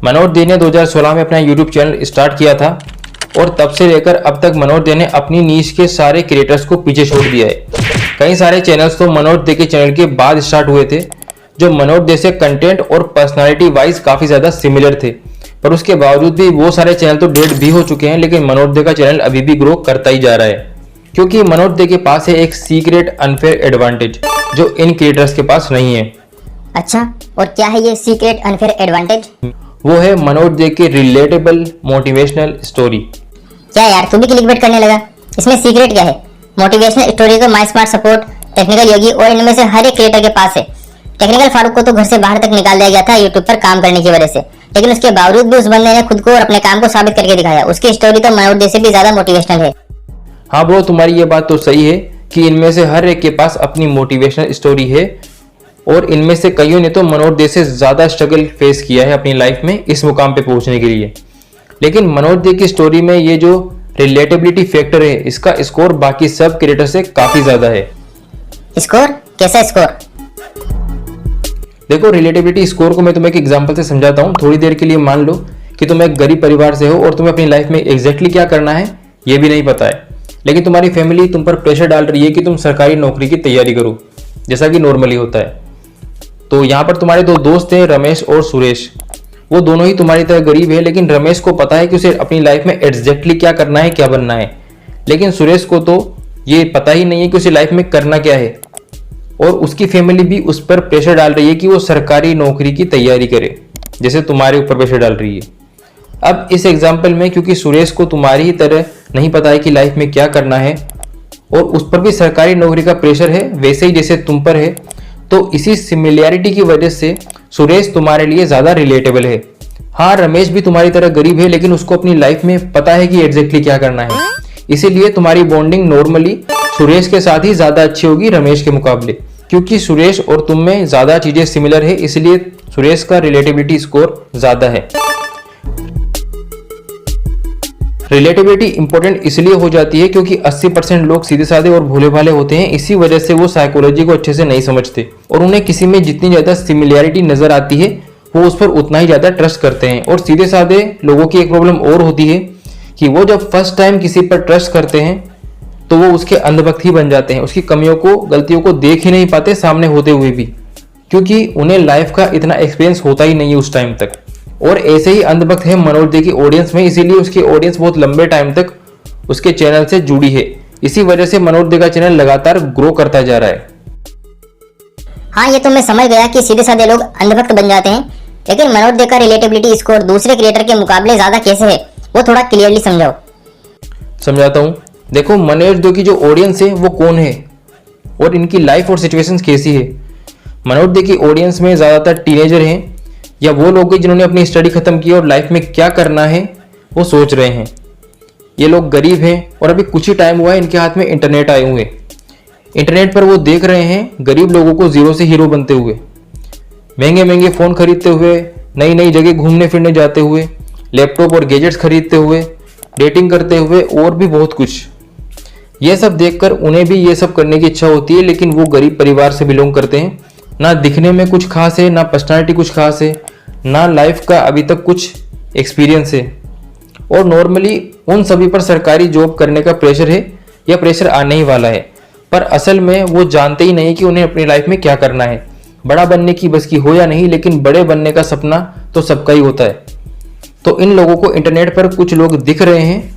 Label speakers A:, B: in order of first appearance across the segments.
A: मनोज दे ने 2016 में अपना यूट्यूब चैनल स्टार्ट किया था और तब से लेकर अब तक मनोज दे ने अपनी नीश के सारे क्रिएटर्स को पीछे छोड़ दिया है। कई सारे चैनल्स तो मनोज दे के चैनल के बाद स्टार्ट हुए थे जो मनोज दे से कंटेंट और पर्सनालिटी वाइज काफी ज्यादा सिमिलर थे, पर उसके बावजूद भी वो सारे चैनल तो डेड भी हो चुके हैं, लेकिन मनोज दे का चैनल अभी भी ग्रो करता ही जा रहा है क्योंकि मनोज दे के पास है एक सीक्रेट अनफेयर एडवांटेज जो इन क्रिएटर्स के पास नहीं है।
B: अच्छा, और क्या है ये सीक्रेट अनफेयर एडवांटेज?
A: वो है मनोज दे की रिलेटेबल मोटिवेशनल स्टोरी।
B: क्या यार, तू भी क्लिकबेट करने लगा? इसमें सीक्रेट क्या है? मोटिवेशनल स्टोरी तो माई स्मार्ट सपोर्ट, टेक्निकल योगी और इनमें से हर एक क्रिएटर के पास है। टेक्निकल फारूक को तो घर से बाहर तक निकाल दिया गया था यूट्यूब पर काम करने की वजह से, लेकिन उसके बावजूद भी उस बंदे ने खुद को और अपने काम को साबित करके दिखाया। उसकी स्टोरी तो मनोज दे से भी ज्यादा मोटिवेशनल है।
A: हाँ ब्रो, तुम्हारी ये बात तो सही है कि इनमें से हर एक के पास अपनी मोटिवेशनल स्टोरी है और इनमें से कईयों ने तो मनोज दे से ज्यादा स्ट्रगल फेस किया है अपनी लाइफ में इस मुकाम पे पहुंचने के लिए। लेकिन मनोज दे की स्टोरी में ये जो रिलेटेबिलिटी फैक्टर है इसका स्कोर बाकी सब क्रिएटर से काफी ज्यादा है।
B: स्कोर? कैसा स्कोर?
A: देखो, रिलेटेबिलिटी स्कोर को मैं तुम्हें एक एग्जांपल से समझाता हूँ। थोड़ी देर के लिए मान लो कि तुम एक गरीब परिवार से हो और तुम्हें अपनी लाइफ में एग्जैक्टली क्या करना है ये भी नहीं पता है, लेकिन तुम्हारी फैमिली तुम पर प्रेशर डाल रही है कि तुम सरकारी नौकरी की तैयारी करो, जैसा कि नॉर्मली होता है। तो यहाँ पर तुम्हारे दो दोस्त हैं, रमेश और सुरेश। वो दोनों ही तुम्हारी तरह गरीब है, लेकिन रमेश को पता है कि उसे अपनी लाइफ में एग्जैक्टली क्या करना है, क्या बनना है, लेकिन सुरेश को तो ये पता ही नहीं है कि उसे लाइफ में करना क्या है और उसकी फैमिली भी उस पर प्रेशर डाल रही है कि वो सरकारी नौकरी की तैयारी करे, जैसे तुम्हारे ऊपर प्रेशर डाल रही है। अब इस एग्जाम्पल में क्योंकि सुरेश को तुम्हारी ही तरह नहीं पता है कि लाइफ में क्या करना है और उस पर भी सरकारी नौकरी का प्रेशर है वैसे ही जैसे तुम पर है, तो इसी सिमिलैरिटी की वजह से सुरेश तुम्हारे लिए ज्यादा रिलेटेबल है। हाँ, रमेश भी तुम्हारी तरह गरीब है, लेकिन उसको अपनी लाइफ में पता है कि एग्जैक्टली क्या करना है, इसीलिए तुम्हारी बॉन्डिंग नॉर्मली सुरेश के साथ ही ज्यादा अच्छी होगी रमेश के मुकाबले, क्योंकि सुरेश और तुम में ज्यादा चीजें सिमिलर है, इसलिए सुरेश का रिलेटिविटी स्कोर ज्यादा है। रिलेटिविटी इंपॉर्टेंट इसलिए हो जाती है क्योंकि 80% लोग सीधे साधे और भोले भाले होते हैं, इसी वजह से वो साइकोलॉजी को अच्छे से नहीं समझते और उन्हें किसी में जितनी ज्यादा सिमिलैरिटी नजर आती है वो उस पर उतना ही ज्यादा ट्रस्ट करते हैं। और सीधे साधे लोगों की एक प्रॉब्लम और होती है कि वो जब फर्स्ट टाइम किसी पर ट्रस्ट करते हैं तो वो उसके अंधभक्त ही बन जाते हैं, उसकी कमियों को, गलतियों को देख ही नहीं पाते सामने होते हुए भी, क्योंकि उन्हें लाइफ का इतना एक्सपीरियंस होता ही नहीं है उस टाइम तक। और ऐसे ही अंधभक्त है मनोज दे की ऑडियंस में, इसीलिए उसकी ऑडियंस बहुत लंबे टाइम तक उसके चैनल से जुड़ी है। इसी वजह से मनोज दे का चैनल लगातार ग्रो करता जा रहा है।
B: हाँ, ये तो मैं समझ गया कि सीधे साधे लोग अंधभक्त बन जाते हैं, लेकिन मनोज दे का रिलेटेबिलिटी स्कोर दूसरे क्रिएटर के मुकाबले ज्यादा कैसे है वो थोड़ा क्लियरली समझाओ।
A: समझाता हूँ। देखो, मनोज दे की जो ऑडियंस है वो कौन है और इनकी लाइफ और सिचुएशंस कैसी है। मनोज दे की ऑडियंस में ज्यादातर टीनेजर हैं या वो लोग हैं जिन्होंने अपनी स्टडी खत्म की और लाइफ में क्या करना है वो सोच रहे हैं। ये लोग गरीब हैं और अभी कुछ ही टाइम हुआ है इनके हाथ में इंटरनेट आए हुए। इंटरनेट पर वो देख रहे हैं गरीब लोगों को जीरो से हीरो बनते हुए, महंगे महंगे फोन खरीदते हुए, नई नई जगह घूमने फिरने जाते हुए, लैपटॉप और गैजेट्स खरीदते हुए, डेटिंग करते हुए और भी बहुत कुछ। ये सब देखकर उन्हें भी ये सब करने की इच्छा होती है, लेकिन वो गरीब परिवार से बिलोंग करते हैं। ना दिखने में कुछ खास है, ना पर्सनालिटी कुछ खास है, ना लाइफ का अभी तक कुछ एक्सपीरियंस है और नॉर्मली उन सभी पर सरकारी जॉब करने का प्रेशर है या प्रेशर आने ही वाला है, पर असल में वो जानते ही नहीं कि उन्हें अपनी लाइफ में क्या करना है। बड़ा बनने की बस की हो या नहीं, लेकिन बड़े बनने का सपना तो सबका ही होता है। तो इन लोगों को इंटरनेट पर कुछ लोग दिख रहे हैं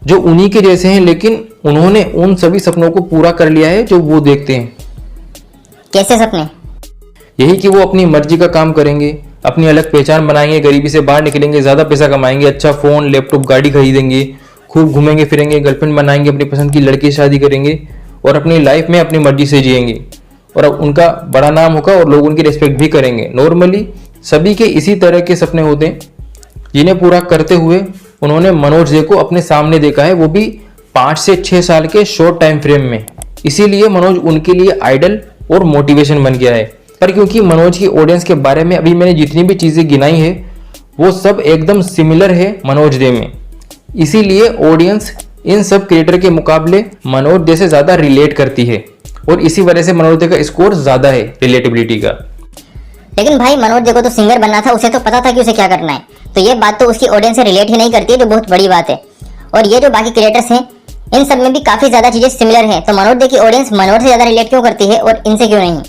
A: जो उन्हीं के जैसे हैं, लेकिन उन्होंने उन सभी सपनों को पूरा कर लिया है जो वो देखते हैं।
B: कैसे सपने?
A: यही कि वो अपनी मर्जी का काम करेंगे, अपनी अलग पहचान बनाएंगे, गरीबी से बाहर निकलेंगे, ज्यादा पैसा कमाएंगे, अच्छा फोन, लैपटॉप, गाड़ी खरीदेंगे, खूब घूमेंगे फिरेंगे, गर्लफ्रेंड बनाएंगे, अपनी पसंद की लड़की से शादी करेंगे और अपनी लाइफ में अपनी मर्जी से जिएंगे और उनका बड़ा नाम होगा और लोग उनकी रिस्पेक्ट भी करेंगे। नॉर्मली सभी के इसी तरह के सपने होते हैं जिन्हें पूरा करते हुए उन्होंने मनोज दे को अपने सामने देखा है, वो भी 5 से 6 साल के शॉर्ट टाइम फ्रेम में। इसीलिए मनोज उनके लिए आइडल और मोटिवेशन बन गया है। पर क्योंकि मनोज की ऑडियंस के बारे में अभी मैंने जितनी भी चीजें गिनाई है वो सब एकदम सिमिलर है मनोज दे में, इसीलिए ऑडियंस इन सब क्रिएटर के मुकाबले मनोज दे से ज्यादा रिलेट करती है और इसी वजह से मनोज दे का स्कोर ज्यादा है रिलेटेबिलिटी का।
B: लेकिन भाई मनोज देखो तो सिंगर बनना था, उसे तो पता था कि उसे क्या करना है, तो ये बात तो उसकी ऑडियंस से रिलेट ही नहीं करती है, जो बहुत बड़ी बात है। और ये जो बाकी क्रिएटर्स हैं इन सब में भी काफी ज्यादा चीजें सिमिलर हैं, तो मनोज दे की ऑडियंस मनोज से ज्यादा रिलेट क्यों करती है और इनसे क्यों नहीं?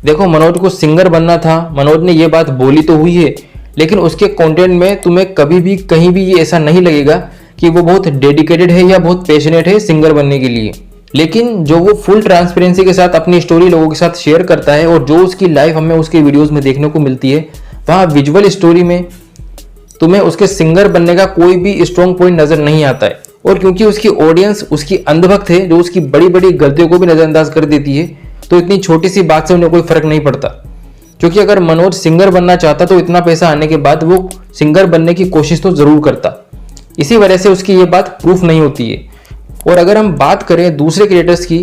A: देखो मनोज को सिंगर बनना था, मनोज ने ये बात बोली तो हुई है, लेकिन उसके कंटेंट में तुम्हें कभी भी कहीं भी ये ऐसा नहीं लगेगा कि वो बहुत डेडिकेटेड है या बहुत पैशनेट है सिंगर बनने के लिए। लेकिन जो वो फुल ट्रांसपेरेंसी के साथ अपनी स्टोरी लोगों के साथ शेयर करता है और जो उसकी लाइफ हमें उसके वीडियोस में देखने को मिलती है, वहाँ विजुअल स्टोरी में तुम्हें उसके सिंगर बनने का कोई भी स्ट्रॉन्ग पॉइंट नजर नहीं आता है। और क्योंकि उसकी ऑडियंस उसकी अंधभक्त है जो उसकी बड़ी बड़ी गलतियों को भी नजरअंदाज कर देती है, तो इतनी छोटी सी बात से उन्हें कोई फर्क नहीं पड़ता। क्योंकि अगर मनोज सिंगर बनना चाहता तो इतना पैसा आने के बाद वो सिंगर बनने की कोशिश तो जरूर करता। इसी वजह से उसकी ये बात प्रूफ नहीं होती है। और अगर हम बात करें दूसरे क्रिएटर्स की,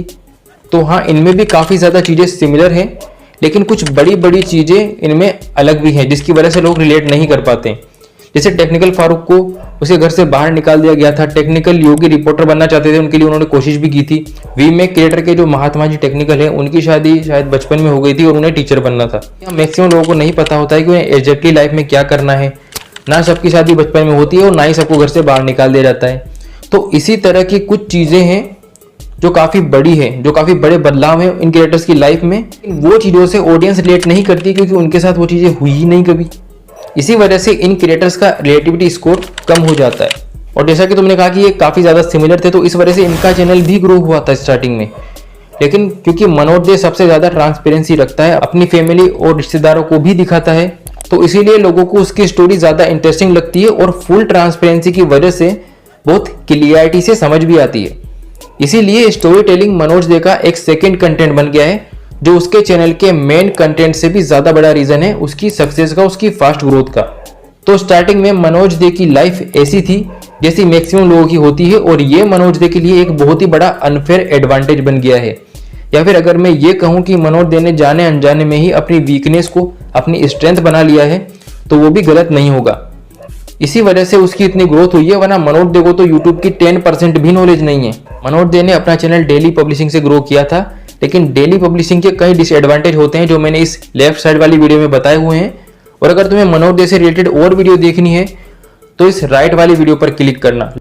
A: तो हाँ इनमें भी काफ़ी ज़्यादा चीज़ें सिमिलर हैं, लेकिन कुछ बड़ी बड़ी चीज़ें इनमें अलग भी हैं जिसकी वजह से लोग रिलेट नहीं कर पाते। जैसे टेक्निकल फारूक को उसे घर से बाहर निकाल दिया गया था, टेक्निकल योगी रिपोर्टर बनना चाहते थे, उनके लिए उन्होंने कोशिश भी की थी। वी में क्रिएटर के जो महात्मा जी टेक्निकल है उनकी शादी शायद बचपन में हो गई थी और उन्हें टीचर बनना था। मैक्सिमम लोगों को नहीं पता होता है कि उन्हें एग्जैक्टली लाइफ में क्या करना है। ना सबकी शादी बचपन में होती है और ना ही सबको घर से बाहर निकाल दिया जाता है। तो इसी तरह की कुछ चीज़ें हैं जो काफ़ी बड़ी है, जो काफ़ी बड़े बदलाव हैं इन क्रिएटर्स की लाइफ में। वो चीज़ों से ऑडियंस रिलेट नहीं करती क्योंकि उनके साथ वो चीज़ें हुई ही नहीं कभी। इसी वजह से इन क्रिएटर्स का रिलेटिविटी स्कोर कम हो जाता है। और जैसा कि तुमने कहा कि ये काफ़ी ज़्यादा सिमिलर थे, तो इस वजह से इनका चैनल भी ग्रो हुआ था स्टार्टिंग में। लेकिन क्योंकि मनोज दे सबसे ज़्यादा ट्रांसपेरेंसी रखता है, अपनी फैमिली और रिश्तेदारों को भी दिखाता है, तो इसीलिए लोगों को उसकी स्टोरी ज़्यादा इंटरेस्टिंग लगती है और फुल ट्रांसपेरेंसी की वजह से बहुत क्लियरिटी से समझ भी आती है। इसीलिए स्टोरी टेलिंग मनोज दे का एक सेकंड कंटेंट बन गया है, जो उसके चैनल के मेन कंटेंट से भी ज़्यादा बड़ा रीज़न है उसकी सक्सेस का, उसकी फास्ट ग्रोथ का। तो स्टार्टिंग में मनोज दे की लाइफ ऐसी थी जैसी मैक्सिमम लोगों की होती है, और ये मनोज दे के लिए एक बहुत ही बड़ा अनफेयर एडवांटेज बन गया है। या फिर अगर मैं ये कहूँ कि मनोज दे ने जाने अनजाने में ही अपनी वीकनेस को अपनी स्ट्रेंथ बना लिया है, तो वो भी गलत नहीं होगा। इसी वजह से उसकी इतनी ग्रोथ हुई है, वरना मनोज दे को तो यूट्यूब की 10% भी नॉलेज नहीं है। मनोज दे ने अपना चैनल डेली पब्लिशिंग से ग्रो किया था, लेकिन डेली पब्लिशिंग के कई डिसएडवांटेज होते हैं जो मैंने इस लेफ्ट साइड वाली वीडियो में बताए हुए हैं। और अगर तुम्हें मनोज दे से रिलेटेड और वीडियो देखनी है तो इस राइट वाली वीडियो पर क्लिक करना।